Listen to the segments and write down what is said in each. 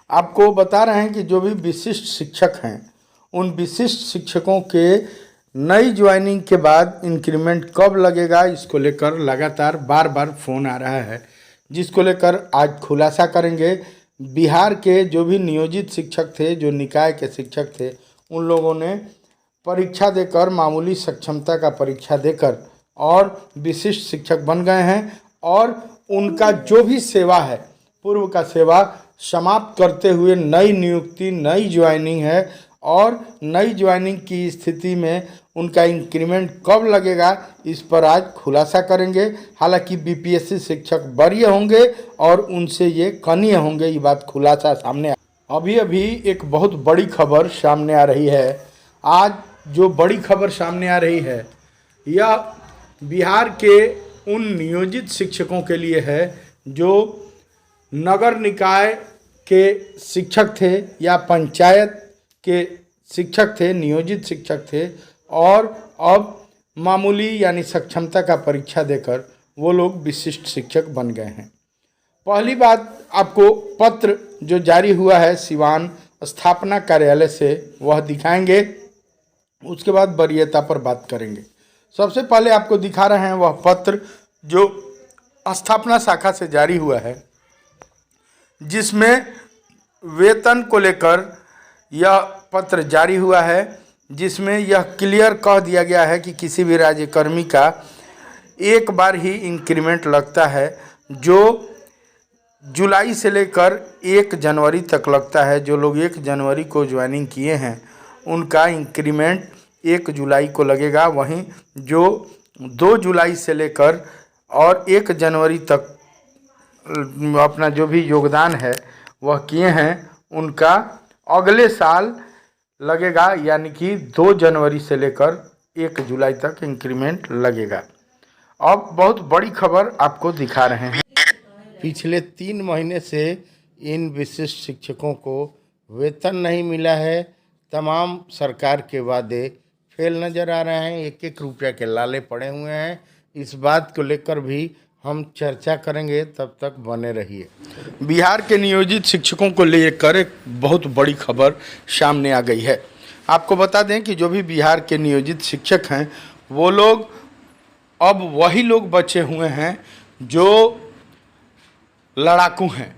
आपको बता रहे हैं कि जो भी विशिष्ट शिक्षक हैं उन विशिष्ट शिक्षकों के नई ज्वाइनिंग के बाद इंक्रीमेंट कब लगेगा, इसको लेकर लगातार बार बार फ़ोन आ रहा है, जिसको लेकर आज खुलासा करेंगे। बिहार के जो भी नियोजित शिक्षक थे, जो निकाय के शिक्षक थे, उन लोगों ने परीक्षा देकर, मामूली सक्षमता का परीक्षा देकर और विशिष्ट शिक्षक बन गए हैं और उनका जो भी सेवा है, पूर्व का सेवा समाप्त करते हुए नई नियुक्ति, नई ज्वाइनिंग है और नई ज्वाइनिंग की स्थिति में उनका इंक्रीमेंट कब लगेगा, इस पर आज खुलासा करेंगे। हालांकि बीपीएससी शिक्षक वरीय होंगे और उनसे ये कनीय होंगे, ये बात खुलासा सामने अभी एक बहुत बड़ी खबर सामने आ रही है। आज जो बड़ी खबर सामने आ रही है यह बिहार के उन नियोजित शिक्षकों के लिए है जो नगर निकाय के शिक्षक थे या पंचायत के शिक्षक थे, नियोजित शिक्षक थे और अब मामूली यानी सक्षमता का परीक्षा देकर वो लोग विशिष्ट शिक्षक बन गए हैं। पहली बात, आपको पत्र जो जारी हुआ है सिवान स्थापना कार्यालय से वह दिखाएंगे, उसके बाद वरीयता पर बात करेंगे। सबसे पहले आपको दिखा रहे हैं वह पत्र जो स्थापना शाखा से जारी हुआ है, जिसमें वेतन को लेकर यह पत्र जारी हुआ है, जिसमें यह क्लियर कह दिया गया है कि किसी भी राज्यकर्मी का एक बार ही इंक्रीमेंट लगता है, जो जुलाई से लेकर 1 जनवरी तक लगता है। जो लोग 1 जनवरी को ज्वाइनिंग किए हैं उनका इंक्रीमेंट 1 जुलाई को लगेगा। वहीं जो 2 जुलाई से लेकर और 1 जनवरी तक अपना जो भी योगदान है वह किए हैं, उनका अगले साल लगेगा, यानी कि 2 जनवरी से लेकर 1 जुलाई तक इंक्रीमेंट लगेगा। अब बहुत बड़ी खबर आपको दिखा रहे हैं। पिछले 3 महीने से इन विशिष्ट शिक्षकों को वेतन नहीं मिला है। तमाम सरकार के वादे फेल नज़र आ रहे हैं, 1-1 रुपया के लाले पड़े हुए हैं। इस बात को लेकर भी हम चर्चा करेंगे, तब तक बने रहिए। बिहार के नियोजित शिक्षकों को लेकर एक बहुत बड़ी खबर सामने आ गई है। आपको बता दें कि जो भी बिहार के नियोजित शिक्षक हैं वो लोग अब वही लोग बचे हुए हैं जो लड़ाकू हैं।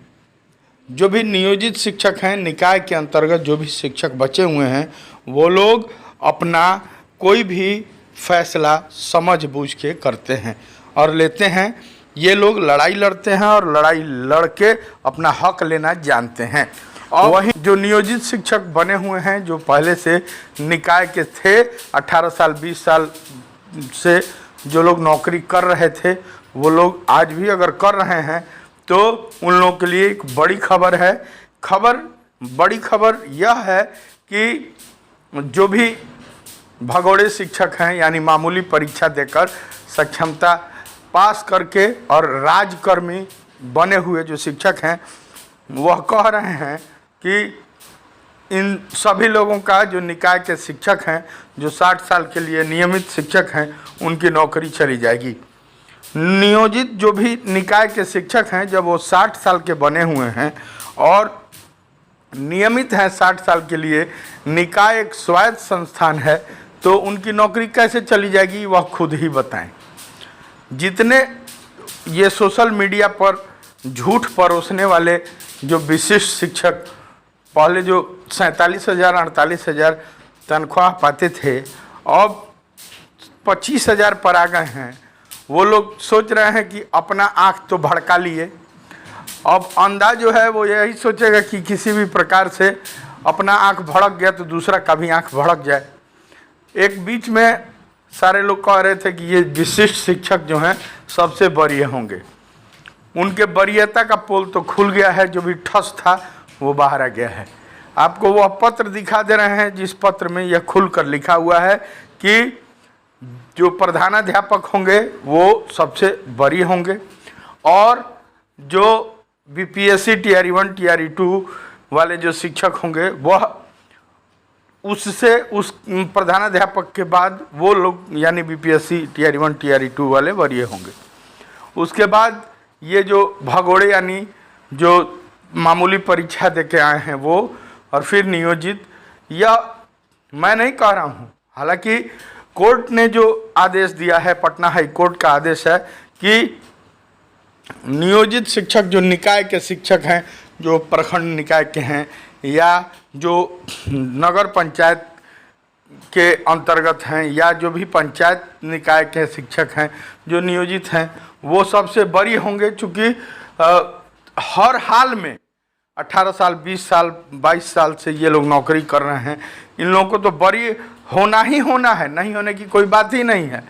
जो भी नियोजित शिक्षक हैं, निकाय के अंतर्गत जो भी शिक्षक बचे हुए हैं, वो लोग अपना कोई भी फैसला समझ बूझ के करते हैं और लेते हैं। ये लोग लड़ाई लड़ते हैं और लड़ाई लड़ के अपना हक लेना जानते हैं। और वहीं जो नियोजित शिक्षक बने हुए हैं, जो पहले से निकाय के थे, 18 साल 20 साल से जो लोग नौकरी कर रहे थे, वो लोग आज भी अगर कर रहे हैं तो उन लोगों के लिए एक बड़ी खबर है। बड़ी खबर यह है कि जो भी भगोड़े शिक्षक हैं, यानी मामूली परीक्षा देकर सक्षमता पास करके और राजकर्मी बने हुए जो शिक्षक हैं, वह कह रहे हैं कि इन सभी लोगों का, जो निकाय के शिक्षक हैं, जो 60 साल के लिए नियमित शिक्षक हैं, उनकी नौकरी चली जाएगी। नियोजित जो भी निकाय के शिक्षक हैं, जब वो 60 साल के बने हुए हैं और नियमित हैं 60 साल के लिए, निकाय एक स्वायत्त संस्थान है, तो उनकी नौकरी कैसे चली जाएगी वह खुद ही बताएं। जितने ये सोशल मीडिया पर झूठ परोसने वाले जो विशिष्ट शिक्षक पहले जो 47,000 48,000 तनख्वाह पाते थे, अब 25,000 पर आ गए हैं। वो लोग सोच रहे हैं कि अपना आँख तो भड़का लिए, अब अंधा जो है वो यही सोचेगा कि किसी भी प्रकार से अपना आँख भड़क गया तो दूसरा का भी आँख भड़क जाए। एक बीच में सारे लोग कह रहे थे कि ये विशिष्ट शिक्षक जो हैं सबसे वरीय होंगे। उनके वरीयता का पोल तो खुल गया है, जो भी ठस था वो बाहर आ गया है। आपको वह पत्र दिखा दे रहे हैं जिस पत्र में यह खुलकर लिखा हुआ है कि जो प्रधानाध्यापक होंगे वो सबसे वरीय होंगे और जो बीपीएससी टीआरई 1 टीआरई 2 वाले जो शिक्षक होंगे वह उस प्रधानाध्यापक के बाद वो लोग, यानी बीपीएससी टीआरई 1 टीआरई 2 वाले वरीय होंगे। उसके बाद ये जो भगोड़े यानी जो मामूली परीक्षा दे के आए हैं वो, और फिर नियोजित, या मैं नहीं कह रहा हूँ, हालांकि कोर्ट ने जो आदेश दिया है, पटना हाई कोर्ट का आदेश है कि नियोजित शिक्षक जो निकाय के शिक्षक हैं, जो प्रखंड निकाय के हैं या जो नगर पंचायत के अंतर्गत हैं या जो भी पंचायत निकाय के शिक्षक हैं जो नियोजित हैं, वो सबसे बरी होंगे। चूँकि हर हाल में 18 साल, 20 साल, 22 साल से ये लोग नौकरी कर रहे हैं, इन लोगों को तो बरी होना ही होना है, नहीं होने की कोई बात ही नहीं है।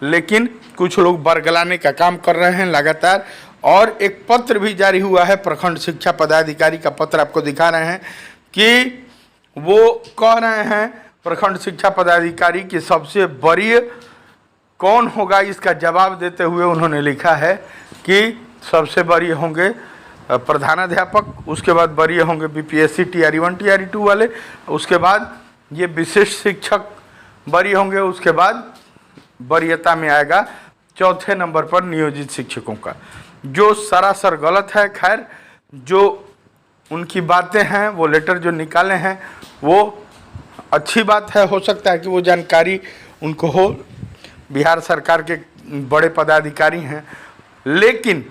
लेकिन कुछ लोग बरगलाने का काम कर रहे हैं लगातार। और एक पत्र भी जारी हुआ है, प्रखंड शिक्षा पदाधिकारी का पत्र आपको दिखा रहे हैं कि वो कह रहे हैं, प्रखंड शिक्षा पदाधिकारी की सबसे बड़ी कौन होगा, इसका जवाब देते हुए उन्होंने लिखा है कि सबसे बड़ी होंगे प्रधानाध्यापक, उसके बाद बड़ी होंगे बीपीएससी टीआरई 1 टीआरई 2 वाले, उसके बाद ये विशिष्ट शिक्षक बरी होंगे, उसके बाद वरीयता में आएगा चौथे नंबर पर नियोजित शिक्षकों का, जो सरासर गलत है। खैर, जो उनकी बातें हैं, वो लेटर जो निकाले हैं वो अच्छी बात है, हो सकता है कि वो जानकारी उनको हो, बिहार सरकार के बड़े पदाधिकारी हैं। लेकिन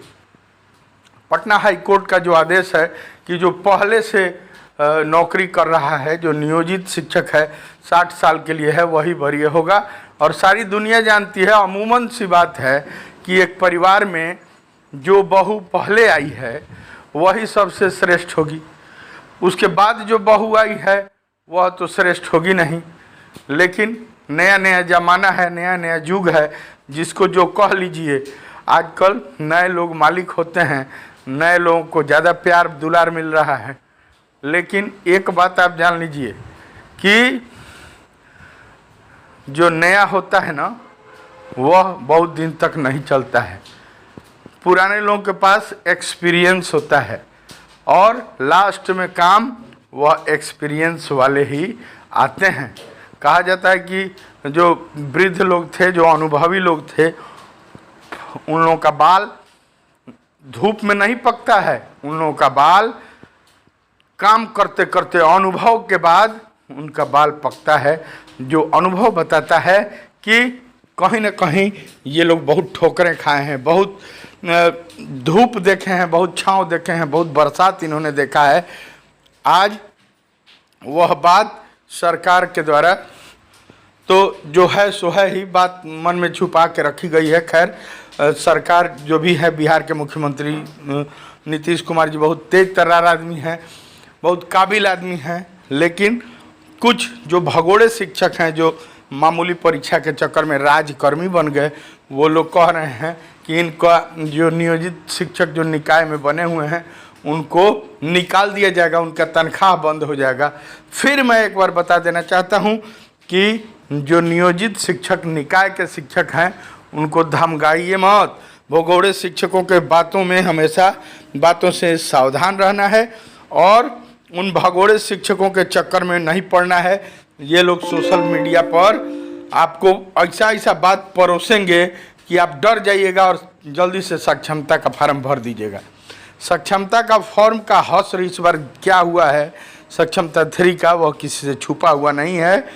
पटना हाई कोर्ट का जो आदेश है कि जो पहले से नौकरी कर रहा है, जो नियोजित शिक्षक है, 60 साल के लिए है, वही वरीय होगा। और सारी दुनिया जानती है, अमूमन सी बात है कि एक परिवार में जो बहू पहले आई है वही सबसे श्रेष्ठ होगी, उसके बाद जो बहू आई है वह तो श्रेष्ठ होगी नहीं। लेकिन नया नया ज़माना है, नया नया युग है, जिसको जो कह लीजिए। आजकल नए लोग मालिक होते हैं, नए लोगों को ज़्यादा प्यार दुलार मिल रहा है। लेकिन एक बात आप जान लीजिए कि जो नया होता है ना, वह बहुत दिन तक नहीं चलता है। पुराने लोगों के पास एक्सपीरियंस होता है और लास्ट में काम वह एक्सपीरियंस वाले ही आते हैं। कहा जाता है कि जो वृद्ध लोग थे, जो अनुभवी लोग थे, उन लोगों का बाल धूप में नहीं पकता है, उन लोगों का बाल काम करते करते अनुभव के बाद उनका बाल पकता है। जो अनुभव बताता है कि कहीं ना कहीं ये लोग बहुत ठोकरें खाए हैं, बहुत धूप देखे हैं, बहुत छांव देखे हैं, बहुत बरसात इन्होंने देखा है। आज वह बात सरकार के द्वारा तो जो है सो है ही, बात मन में छुपा के रखी गई है। खैर, सरकार जो भी है, बिहार के मुख्यमंत्री नीतीश कुमार जी बहुत तेज तर्रार आदमी हैं, बहुत काबिल आदमी हैं। लेकिन कुछ जो भगोड़े शिक्षक हैं, जो मामूली परीक्षा के चक्कर में राजकर्मी बन गए, वो लोग कह रहे हैं कि इनका जो नियोजित शिक्षक जो निकाय में बने हुए हैं उनको निकाल दिया जाएगा, उनका तनख्वाह बंद हो जाएगा। फिर मैं एक बार बता देना चाहता हूं कि जो नियोजित शिक्षक निकाय के शिक्षक हैं उनको धमकाइए मत। भगोड़े शिक्षकों के बातों में हमेशा बातों से सावधान रहना है और उन भगोड़े शिक्षकों के चक्कर में नहीं पड़ना है। ये लोग सोशल मीडिया पर आपको ऐसा ऐसा बात परोसेंगे कि आप डर जाइएगा और जल्दी से सक्षमता का फॉर्म भर दीजिएगा। सक्षमता का फॉर्म का हश्र इस बार क्या हुआ है, सक्षमता 3 का, वह किसी से छुपा हुआ नहीं है।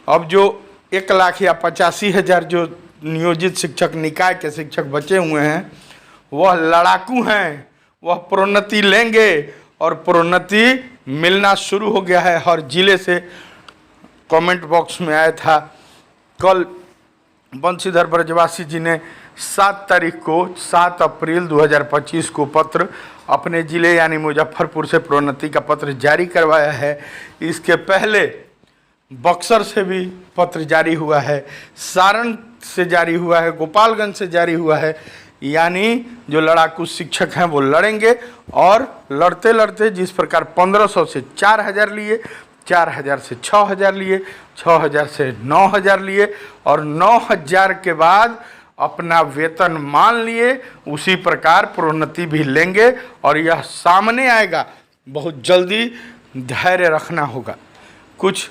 अब जो 1 लाख या 85,000 जो नियोजित शिक्षक निकाय के शिक्षक बचे हुए हैं, वह लड़ाकू हैं, वह प्रोन्नति लेंगे और प्रोन्नति मिलना शुरू हो गया है हर जिले से। कमेंट बॉक्स में आया था, कल बंशीधर ब्रजवासी जी ने 7 तारीख को, 7 अप्रैल 2025 को पत्र अपने ज़िले यानी मुजफ्फरपुर से प्रोन्नति का पत्र जारी करवाया है। इसके पहले बक्सर से भी पत्र जारी हुआ है, सारण से जारी हुआ है, गोपालगंज से जारी हुआ है। यानी जो लड़ाकू शिक्षक हैं वो लड़ेंगे और लड़ते लड़ते जिस प्रकार 1500 से 4000 लिए, 4000 से 6000 लिए, 6000 से 9000 लिए और 9000 के बाद अपना वेतन मान लिए, उसी प्रकार प्रोन्नति भी लेंगे और यह सामने आएगा बहुत जल्दी। धैर्य रखना होगा। कुछ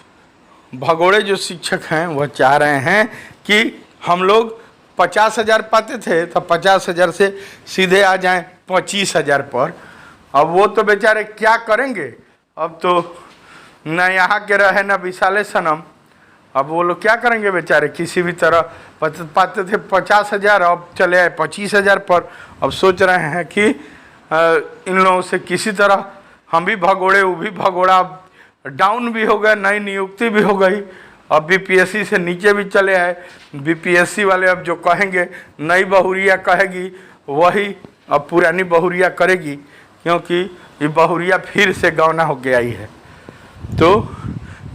भगोड़े जो शिक्षक हैं वह चाह रहे हैं कि हम लोग 50,000 पाते थे तो 50,000 से सीधे आ जाएं 25,000 पर। अब वो तो बेचारे क्या करेंगे, अब तो न यहाँ के रहे न विशाले सनम, अब वो लोग क्या करेंगे बेचारे, किसी भी तरह पाते थे 50,000, अब चले आए 25,000 पर। अब सोच रहे हैं कि इन लोगों से किसी तरह हम भी भगोड़े, वो भी भगोड़ा, डाउन भी हो गए, नई नियुक्ति भी हो गई, अब बीपीएससी से नीचे भी चले आए। बीपीएससी वाले अब जो कहेंगे, नई बहुरिया कहेगी वही अब पुरानी बहुरिया करेगी, क्योंकि ये बहुरिया फिर से गौना हो गया ही है। तो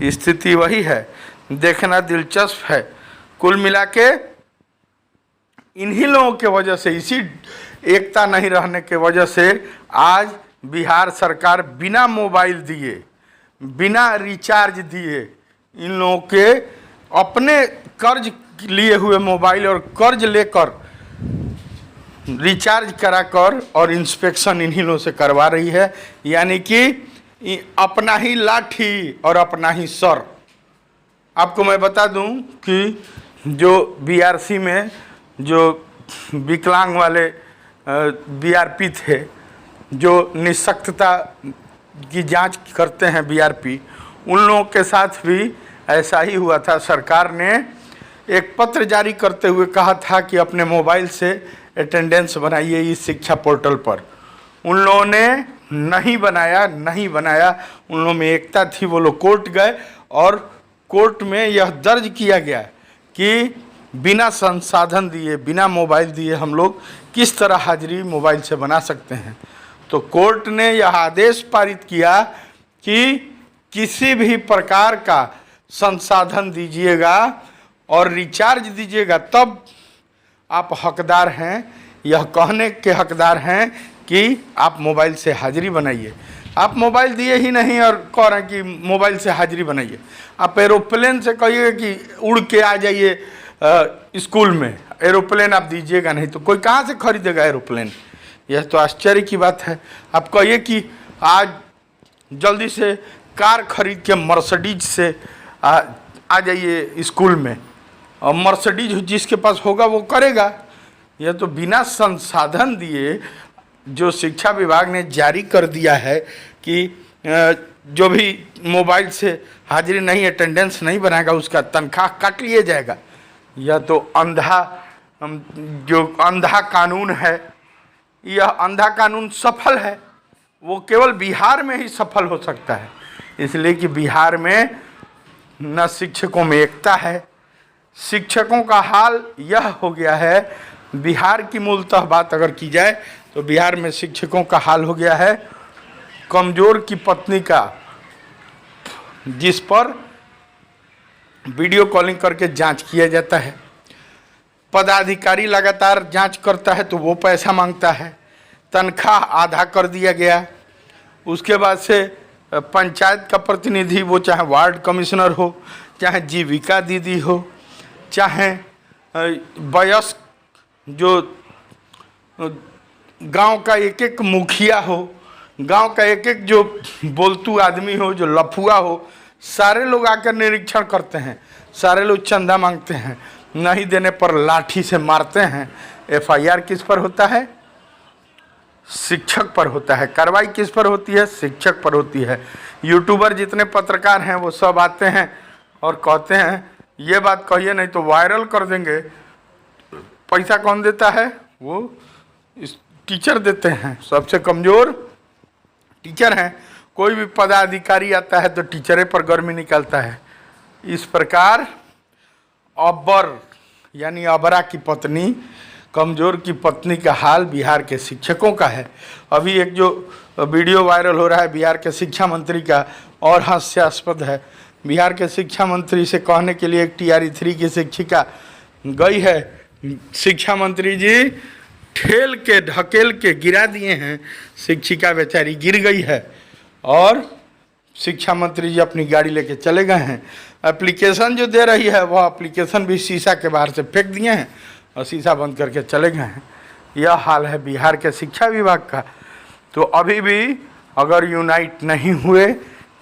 स्थिति वही है, देखना दिलचस्प है। कुल मिला के इन्हीं लोगों के वजह से, इसी एकता नहीं रहने के वजह से आज बिहार सरकार बिना मोबाइल दिए, बिना रिचार्ज दिए, इन लोगों के अपने कर्ज लिए हुए मोबाइल और कर्ज लेकर रिचार्ज कराकर और इंस्पेक्शन इन्हीं लोगों से करवा रही है। यानी कि अपना ही लाठी और अपना ही सर। आपको मैं बता दूं कि जो बीआरसी में जो विकलांग वाले बीआरपी थे, जो निःशक्तता की जांच करते हैं बीआरपी, उन लोगों के साथ भी ऐसा ही हुआ था। सरकार ने एक पत्र जारी करते हुए कहा था कि अपने मोबाइल से अटेंडेंस बनाइए इस शिक्षा पोर्टल पर। उन लोगों ने नहीं बनाया। उन लोगों में एकता थी, वो लोग कोर्ट गए और कोर्ट में यह दर्ज किया गया कि बिना संसाधन दिए, बिना मोबाइल दिए हम लोग किस तरह हाजिरी मोबाइल से बना सकते हैं। तो कोर्ट ने यह आदेश पारित किया कि किसी भी प्रकार का संसाधन दीजिएगा और रिचार्ज दीजिएगा तब आप हकदार हैं, यह कहने के हकदार हैं कि आप मोबाइल से हाजिरी बनाइए। आप मोबाइल दिए ही नहीं और कह रहे हैं कि मोबाइल से हाजिरी बनाइए। आप एरोप्लेन से कहिए कि उड़ के आ जाइए स्कूल में, एरोप्लेन आप दीजिएगा नहीं तो कोई कहाँ से खरीदेगा एरोप्लेन। यह तो आश्चर्य की बात है। आप कहिए कि आज जल्दी से कार खरीद के मर्सिडीज से आ जाइए स्कूल में, और मर्सिडीज जिसके पास होगा वो करेगा। यह तो बिना संसाधन दिए जो शिक्षा विभाग ने जारी कर दिया है कि जो भी मोबाइल से हाजिरी नहीं, अटेंडेंस नहीं बनाएगा उसका तनख्वाह काट लिया जाएगा। यह तो अंधा कानून है। यह अंधा कानून सफल है, वो केवल बिहार में ही सफल हो सकता है, इसलिए कि बिहार में न शिक्षकों में एकता है। शिक्षकों का हाल यह हो गया है, बिहार की मूलतः बात अगर की जाए तो बिहार में शिक्षकों का हाल हो गया है कमज़ोर की पत्नी का, जिस पर वीडियो कॉलिंग करके जांच किया जाता है। पदाधिकारी लगातार जांच करता है तो वो पैसा मांगता है। तनख्वाह आधा कर दिया गया। उसके बाद से पंचायत का प्रतिनिधि, वो चाहे वार्ड कमिश्नर हो, चाहे जीविका दीदी हो, चाहे वयस्क जो गांव का एक एक मुखिया हो, गांव का एक एक जो बोलतू आदमी हो, जो लफुआ हो, सारे लोग आकर निरीक्षण करते हैं, सारे लोग चंदा मांगते हैं, नहीं देने पर लाठी से मारते हैं। एफआईआर किस पर होता है? शिक्षक पर होता है। कार्रवाई किस पर होती है? शिक्षक पर होती है। यूट्यूबर जितने पत्रकार हैं वो सब आते हैं और कहते हैं ये बात कहिए नहीं तो वायरल कर देंगे। पैसा कौन देता है? वो टीचर देते हैं। सबसे कमज़ोर टीचर हैं। कोई भी पदाधिकारी आता है तो टीचरे पर गर्मी निकलता है। इस प्रकार अबर यानी अबरा की पत्नी, कमज़ोर की पत्नी का हाल बिहार के शिक्षकों का है। अभी एक जो वीडियो वायरल हो रहा है बिहार के शिक्षा मंत्री का, और हास्यास्पद है। बिहार के शिक्षा मंत्री से कहने के लिए एक TRE 3 की शिक्षिका गई है, शिक्षा मंत्री जी ठेल के ढकेल के गिरा दिए हैं। शिक्षिका बेचारी गिर गई है और शिक्षा मंत्री जी अपनी गाड़ी लेके चले गए हैं। एप्लीकेशन जो दे रही है वह एप्लीकेशन भी शीशा के बाहर से फेंक दिए हैं और शीशा बंद करके चले गए हैं। यह हाल है बिहार के शिक्षा विभाग का। तो अभी भी अगर यूनाइट नहीं हुए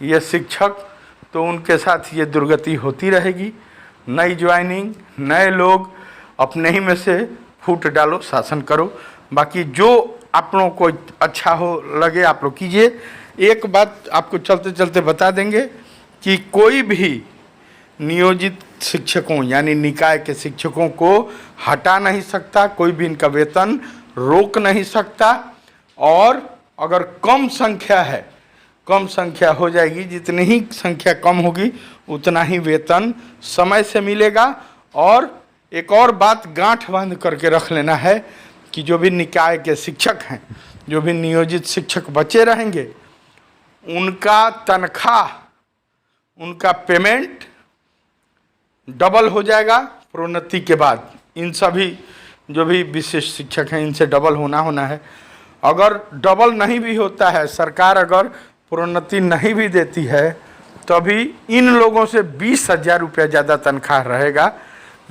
ये शिक्षक तो उनके साथ ये दुर्गति होती रहेगी। नई ज्वाइनिंग, नए लोग, अपने ही में से फूट डालो, शासन करो। बाकी जो आप लोगों को अच्छा हो लगे आप लोग कीजिए। एक बात आपको चलते चलते बता देंगे कि कोई भी नियोजित शिक्षकों यानी निकाय के शिक्षकों को हटा नहीं सकता, कोई भी इनका वेतन रोक नहीं सकता। और अगर कम संख्या है, कम संख्या हो जाएगी, जितनी ही संख्या कम होगी उतना ही वेतन समय से मिलेगा। और एक और बात गांठ बांध करके रख लेना है कि जो भी निकाय के शिक्षक हैं, जो भी नियोजित शिक्षक बचे रहेंगे, उनका तनख्वाह, उनका पेमेंट डबल हो जाएगा प्रोन्नति के बाद। इन सभी जो भी विशिष्ट शिक्षक हैं इनसे डबल होना है। अगर डबल नहीं भी होता है, सरकार अगर प्रोन्नति नहीं भी देती है, तभी इन लोगों से 20,000 रुपया ज़्यादा तनख्वाह रहेगा,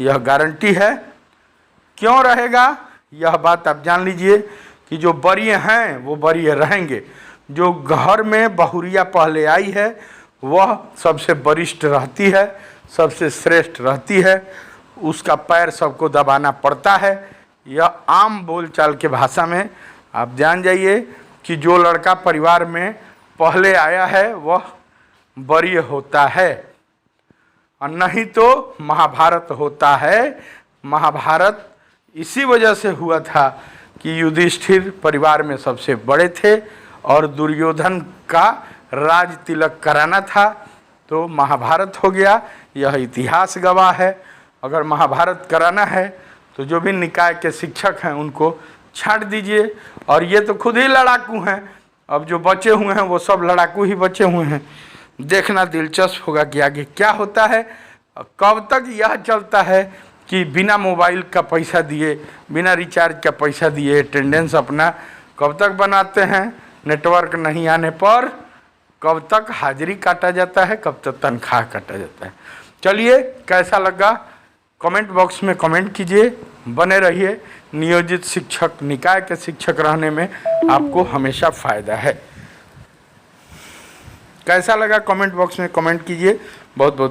यह गारंटी है। क्यों रहेगा यह बात आप जान लीजिए कि जो वरीय हैं वो वरीय रहेंगे। जो घर में बहुरिया पहले आई है वह सबसे वरिष्ठ रहती है, सबसे श्रेष्ठ रहती है, उसका पैर सबको दबाना पड़ता है। यह आम बोलचाल के भाषा में आप जान जाइए कि जो लड़का परिवार में पहले आया है वह वरीय होता है, और नहीं तो महाभारत होता है। महाभारत इसी वजह से हुआ था कि युधिष्ठिर परिवार में सबसे बड़े थे और दुर्योधन का राज तिलक कराना था, तो महाभारत हो गया। यह इतिहास गवाह है। अगर महाभारत कराना है तो जो भी निकाय के शिक्षक हैं उनको छांट दीजिए। और ये तो खुद ही लड़ाकू हैं, अब जो बचे हुए हैं वो सब लड़ाकू ही बचे हुए हैं। देखना दिलचस्प होगा कि आगे क्या होता है। कब तक यह चलता है कि बिना मोबाइल का पैसा दिए, बिना रिचार्ज का पैसा दिए अटेंडेंस अपना कब तक बनाते हैं, नेटवर्क नहीं आने पर कब तक हाजिरी काटा जाता है, कब तक तनख्वाह काटा जाता है। चलिए, कैसा लगा कमेंट बॉक्स में कमेंट कीजिए। बने रहिए, नियोजित शिक्षक, निकाय के शिक्षक रहने में आपको हमेशा फ़ायदा है। कैसा लगा कमेंट बॉक्स में कमेंट कीजिए। बहुत बहुत